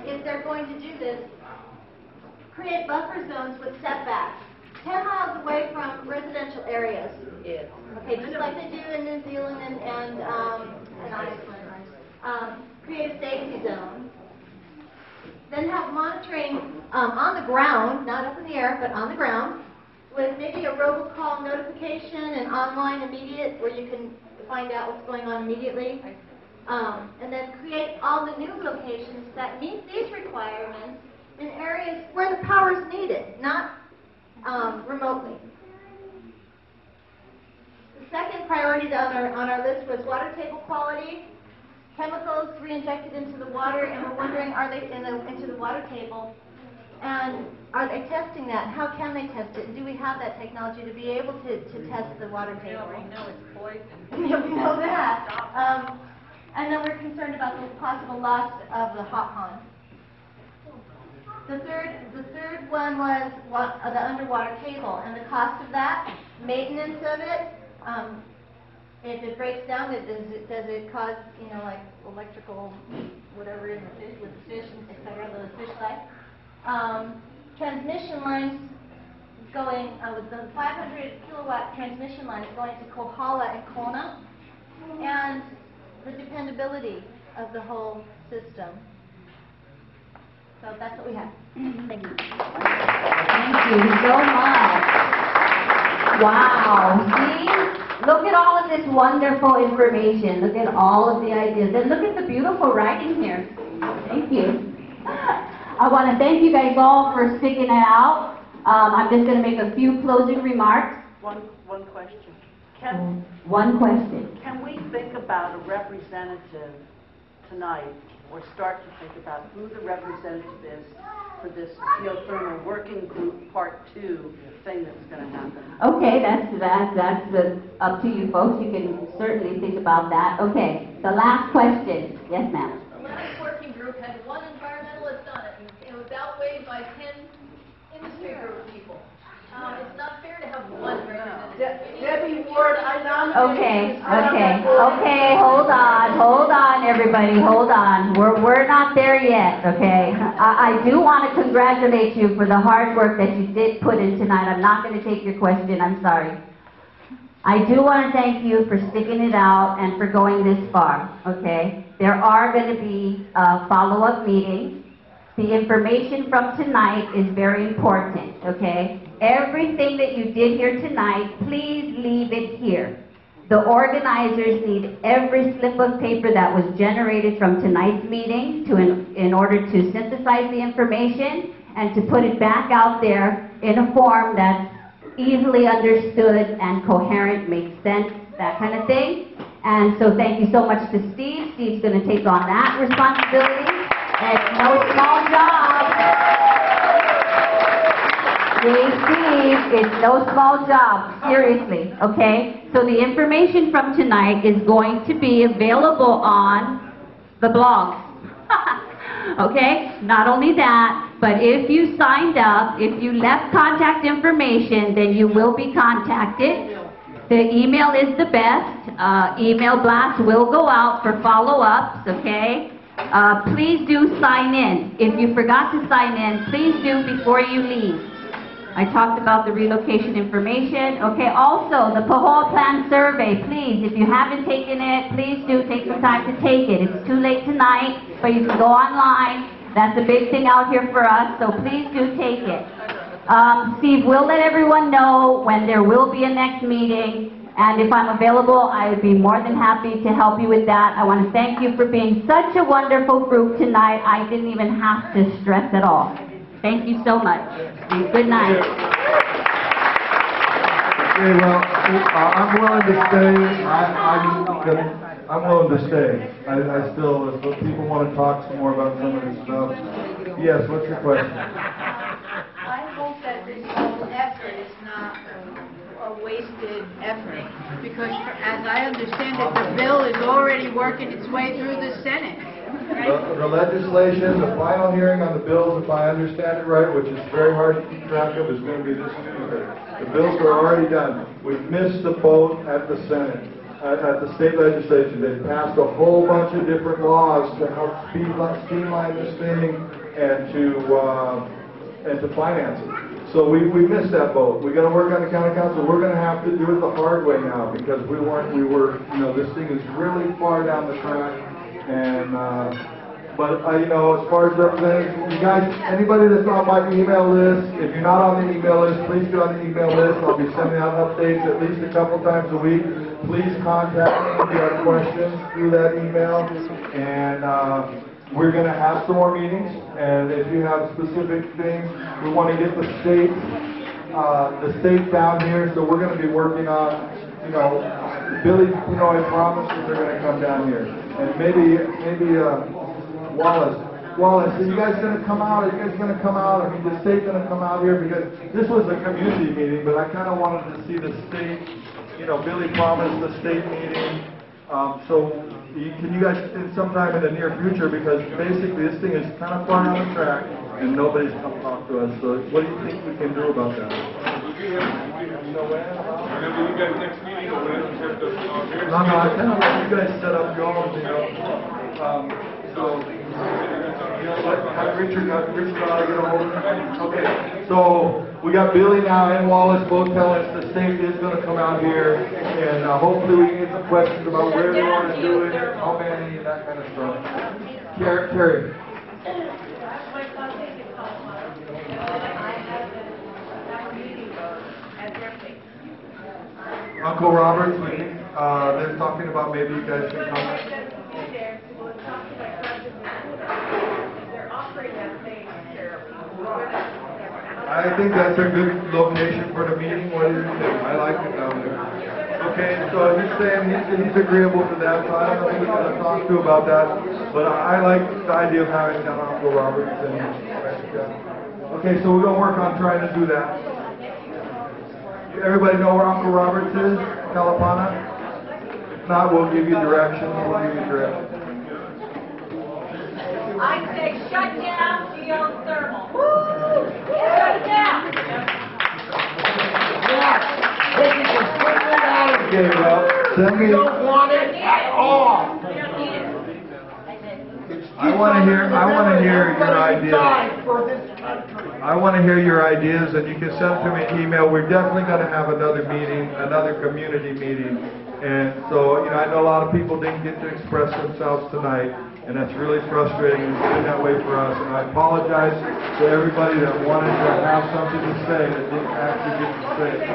if they're going to do this, create buffer zones with setbacks 10 miles away from residential areas. Yes. Okay, just like they do in New Zealand and Iceland. Create a safety zone. Then have monitoring on the ground, not up in the air, but on the ground, with maybe a robocall notification and online immediate, where you can find out what's going on immediately. And then create all the new locations that meet these requirements in areas where the power is needed, not remotely. The second priority on our list was water table quality. Chemicals re-injected into the water, and we're wondering, are they into the water table? And are they testing that? How can they test it? And do we have that technology to be able to test the water table? Yeah, we know it's poison. Yeah, we know that. And then we're concerned about the possible loss of the hot pond. The third one was the underwater cable and the cost of that, maintenance of it. If it breaks down, does it cause, like electrical whatever in the fish, with the fish, etc., the fish life? Transmission lines going with the 500 kilowatt transmission lines going to Kohala and Kona, and the dependability of the whole system. So that's what we have. Thank you. Thank you so much. Wow. See? Look at all of this wonderful information. Look at all of the ideas. And look at the beautiful writing here. Thank you. I want to thank you guys all for sticking it out. I'm just going to make a few closing remarks. One question. One question. Can we think about a representative tonight, or start to think about who the representative is for this geothermal working group part 2 thing that's going to happen? Okay, that's up to you folks. You can certainly think about that. Okay, the last question. Yes, ma'am. The last working group had one environmentalist on it, and it was outweighed by 10 industry group people. It's not fair to have one representative. Debbie Ward, I nominate. Okay, hold on, everybody, hold on. We're not there yet, okay? I do want to congratulate you for the hard work that you did put in tonight. I'm not going to take your question, I'm sorry. I do want to thank you for sticking it out and for going this far, okay? There are going to be follow-up meetings. The information from tonight is very important, okay? Everything that you did here tonight, please leave it here. The organizers need every slip of paper that was generated from tonight's meeting in order to synthesize the information and to put it back out there in a form that's easily understood and coherent, makes sense, that kind of thing. And so thank you so much to Steve. Steve's going to take on that responsibility. It's no small job. Steve, it's no small job, seriously, okay? So the information from tonight is going to be available on the blogs, okay? Not only that, but if you signed up, if you left contact information, then you will be contacted. The email is the best. Email blasts will go out for follow-ups, okay? Please do sign in. If you forgot to sign in, please do before you leave. I talked about the relocation information. Okay, also the Pahoa Plan survey, please, if you haven't taken it, please do take some time to take it. It's too late tonight, but you can go online. That's a big thing out here for us, so please do take it. Steve will let everyone know when there will be a next meeting, and if I'm available, I would be more than happy to help you with that. I want to thank you for being such a wonderful group tonight. I didn't even have to stress at all. Thank you so much. Good night. Okay, well, I'm willing to stay. I'm willing to stay. I still, if people want to talk some more about some of this stuff. Yes, what's your question? I hope that this whole effort is not a wasted effort, because as I understand it, the bill is already working its way through the Senate. Right? The legislation, the final hearing on the bills, if I understand it right, which is very hard to keep track of, is going to be this Tuesday. The bills are already done. We missed the boat at the Senate. at the state legislature. They passed a whole bunch of different laws to help streamline this thing and to finance it. So we missed that boat. We got to work on the county council. We're going to have to do it the hard way now because we were, this thing is really far down the track. And, as far as representatives, you guys, anybody that's on my email list, if you're not on the email list, please get on the email list. I'll be sending out updates at least a couple times a week. Please contact me if you have questions through that email. And we're going to have some more meetings. And if you have specific things, we want to get the state down here. So we're going to be working on, Billy, I promise you they're going to come down here. And maybe Wallace, are you guys going to come out? Are you guys going to come out? I mean, the state's going to come out here because this was a community meeting, but I kind of wanted to see the state, Billy promised the state meeting. So can you guys, sometime in the near future, because basically this thing is kind of far down the track and nobody's come talk to us. So what do you think we can do about that? No, I kind of want you guys set up your own, have Richard got to get a hold of him? Okay, so we got Billy now and Wallace both telling us the state is going to come out here, and hopefully we can get some questions about where they want to do it, how many, and that kind of stuff. Terry. Uncle Robert's meeting, they're talking about maybe you guys can come. I think that's a good location for the meeting. What do you think? I like it down there. Okay, so he's saying he's agreeable to that, so I don't know who we're going to talk to about that, but I like the idea of having down Uncle Roberts. Okay, so we're going to work on trying to do that. Everybody know where Uncle Roberts is? Kalapana? If not, we'll give you directions. I say shut down geothermal. Woo! Shut it down! Okay, well, send me. Don't want it at all. I want to hear your ideas. I want to hear your ideas, and you can send them to me an email. We're definitely going to have another meeting, another community meeting. And so, I know a lot of people didn't get to express themselves tonight, and that's really frustrating. It's been that way for us. And I apologize to everybody that wanted to have something to say that didn't actually get to say it.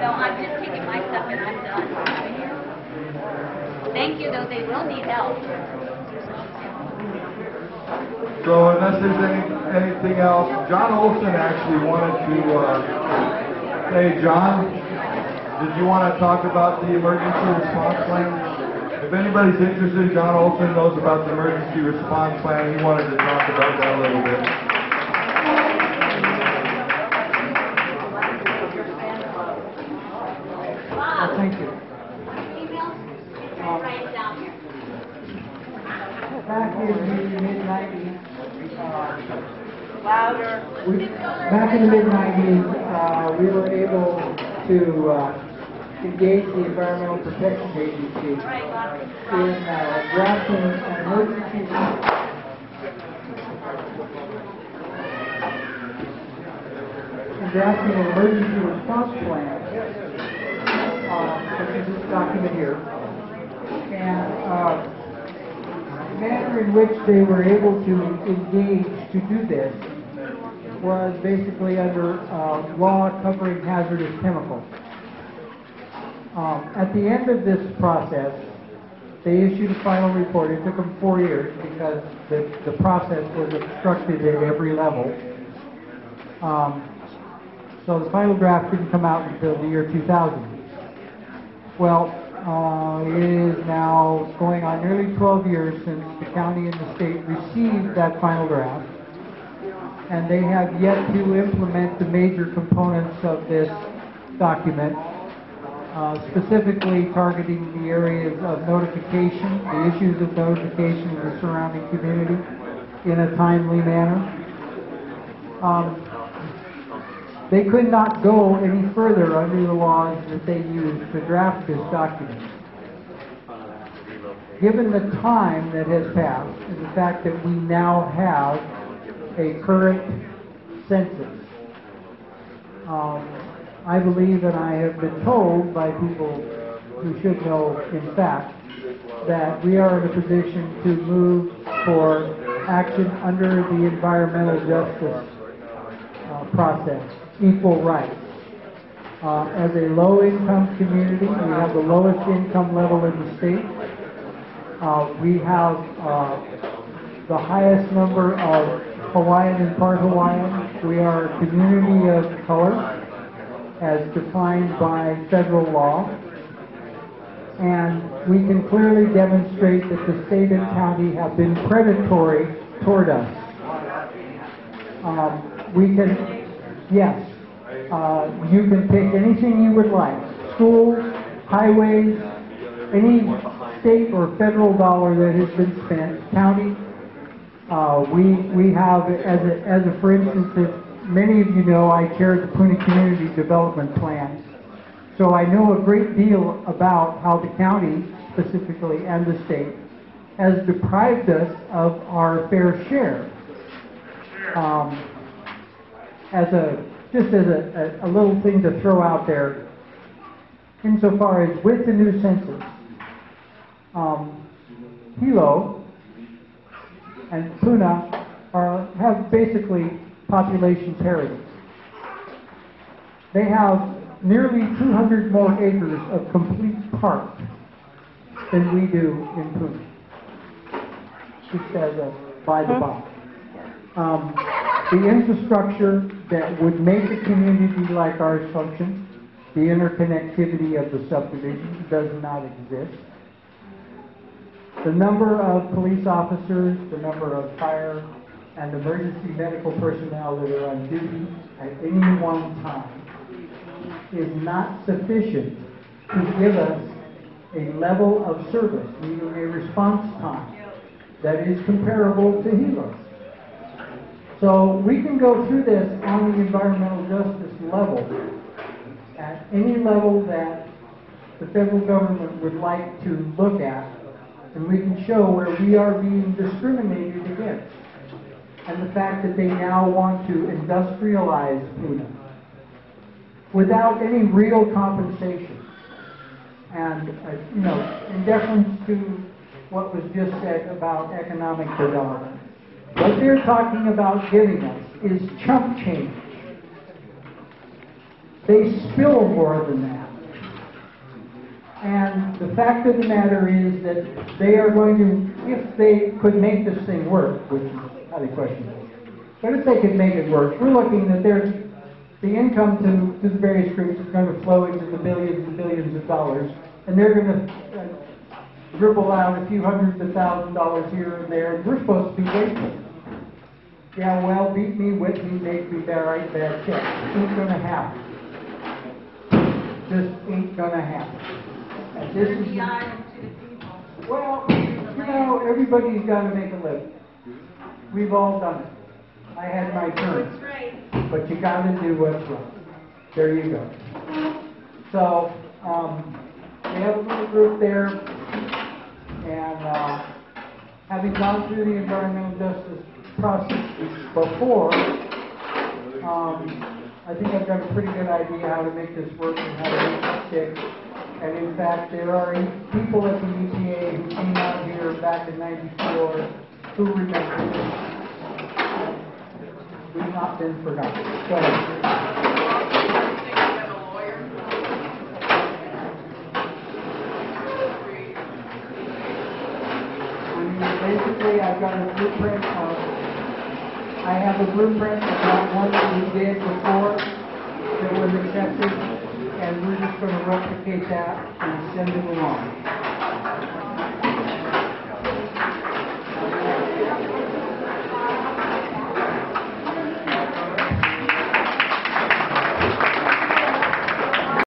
So I'm just taking my stuff and I'm done. Thank you, though they will need help. So unless there's anything else, John Olson actually wanted to, hey John, did you want to talk about the emergency response plan? If anybody's interested, John Olson knows about the emergency response plan. He wanted to talk about that a little bit. Thank you. Back in the mid-90s, we were able to engage the Environmental Protection Agency in drafting an emergency response plan. Which is this document here, and the manner in which they were able to engage to do this was basically under law covering hazardous chemicals. At the end of this process, they issued a final report. It took them 4 years because the process was obstructed at every level. So the final draft didn't come out until the year 2000. Well, it is now going on nearly 12 years since the county and the state received that final draft, and they have yet to implement the major components of this document, specifically targeting the areas of notification, the issues of notification in the surrounding community in a timely manner. They could not go any further under the laws that they used to draft this document. Given the time that has passed and the fact that we now have a current census, I believe, and I have been told by people who should know in fact, that we are in a position to move for action under the environmental justice process, equal rights. As a low-income community, we have the lowest income level in the state. We have the highest number of Hawaiian and part Hawaiian. We are a community of color as defined by federal law. And we can clearly demonstrate that the state and county have been predatory toward us. We can, yes, you can pick anything you would like. Schools, highways, any state or federal dollar that has been spent, county. We have, as a for instance, if many of you know, I chair the Puna Community Development Plan. So I know a great deal about how the county, specifically, and the state, has deprived us of our fair share. Just as a little thing to throw out there, insofar as with the new census, Hilo and Puna have basically population parity. They have nearly 200 more acres of complete park than we do in Puna, just as a by the by. The infrastructure that would make a community like ours function, the interconnectivity of the subdivisions, does not exist. The number of police officers, the number of fire and emergency medical personnel that are on duty at any one time is not sufficient to give us a level of service, meaning a response time that is comparable to Hilo's. So we can go through this on the environmental justice level, at any level that the federal government would like to look at, and we can show where we are being discriminated against. And the fact that they now want to industrialize Puna without any real compensation. And, in deference to what was just said about economic development, what they're talking about giving us is chump change. They spill more than that. And the fact of the matter is that they are going to, if they could make this thing work, which is highly questionable, but if they could make it work, we're looking at the income to the various groups is going to flow into the billions and billions of dollars, and they're going to dribble out a few hundreds of $1,000s here and there, and we're supposed to be grateful. Yeah, well, beat me, whip me, make me write bad checks. Ain't going to happen. Just ain't going to happen. And this is well, everybody's got to make a living. We've all done it. I had my turn. But you got to do what's right. There you go. So, we have a little group there, and having gone through the environmental justice process before, I think I've got a pretty good idea how to make this work and how to make it stick. And in fact, there are people at the EPA who came out here back in '94 who remember this. We've not been forgotten. Go ahead. Basically, I've got a blueprint I have a blueprint of that one that we did before that was accepted, and we're just going to replicate that and send it along.